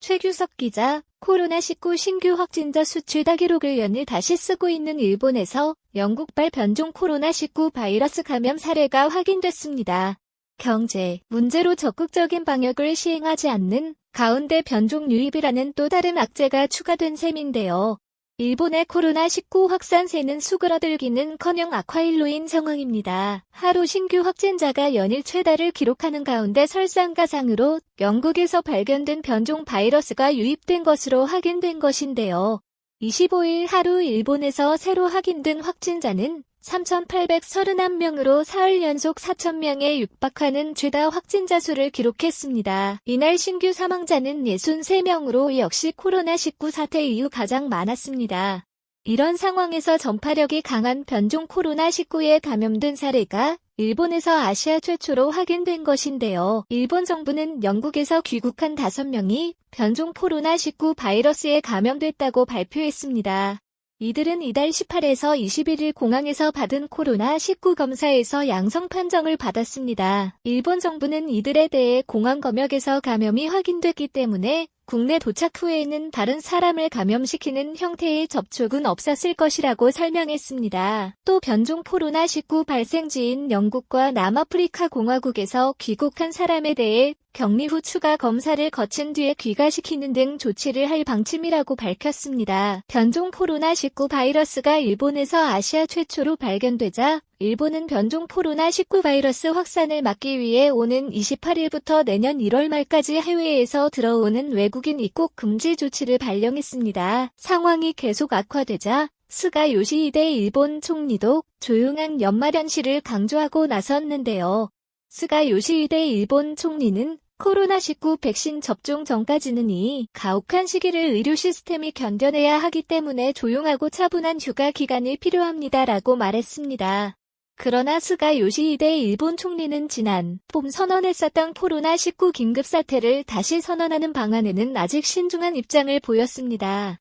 최규석 기자, 코로나19 신규 확진자 수 최다 기록을 연일 다시 쓰고 있는 일본에서 영국발 변종 코로나19 바이러스 감염 사례가 확인됐습니다. 경제 문제로 적극적인 방역을 시행하지 않는 가운데 변종 유입이라는 또 다른 악재가 추가된 셈인데요. 일본의 코로나19 확산세는 수그러들기는커녕 악화일로인 상황입니다. 하루 신규 확진자가 연일 최다를 기록하는 가운데 설상가상으로 영국에서 발견된 변종 바이러스가 유입된 것으로 확인된 것인데요. 25일 하루 일본에서 새로 확인된 확진자는 3,831명으로 사흘 연속 4,000명에 육박하는 최다 확진자 수를 기록했습니다. 이날 신규 사망자는 63명으로 역시 코로나19 사태 이후 가장 많았습니다. 이런 상황에서 전파력이 강한 변종 코로나19에 감염된 사례가 일본에서 아시아 최초로 확인된 것인데요. 일본 정부는 영국에서 귀국한 5명이 변종 코로나19 바이러스에 감염됐다고 발표했습니다. 이들은 이달 18에서 21일 공항에서 받은 코로나19 검사에서 양성 판정을 받았습니다. 일본 정부는 이들에 대해 공항 검역에서 감염이 확인됐기 때문에 국내 도착 후에는 다른 사람을 감염시키는 형태의 접촉은 없었을 것이라고 설명했습니다. 또 변종 코로나19 발생지인 영국과 남아프리카 공화국에서 귀국한 사람에 대해 격리 후 추가 검사를 거친 뒤에 귀가시키는 등 조치를 할 방침이라고 밝혔습니다. 변종 코로나19 바이러스가 일본에서 아시아 최초로 발견되자 일본은 변종 코로나19 바이러스 확산을 막기 위해 오는 28일부터 내년 1월 말까지 해외에서 들어오는 외국인 입국 금지 조치를 발령했습니다. 상황이 계속 악화되자 스가 요시히데 일본 총리도 조용한 연말 연시를 강조하고 나섰는데요. 스가 요시히데 일본 총리는 코로나19 백신 접종 전까지는 이 가혹한 시기를 의료 시스템이 견뎌내야 하기 때문에 조용하고 차분한 휴가 기간이 필요합니다라고 말했습니다. 그러나 스가 요시히데 일본 총리는 지난 봄 선언했었던 코로나19 긴급사태를 다시 선언하는 방안에는 아직 신중한 입장을 보였습니다.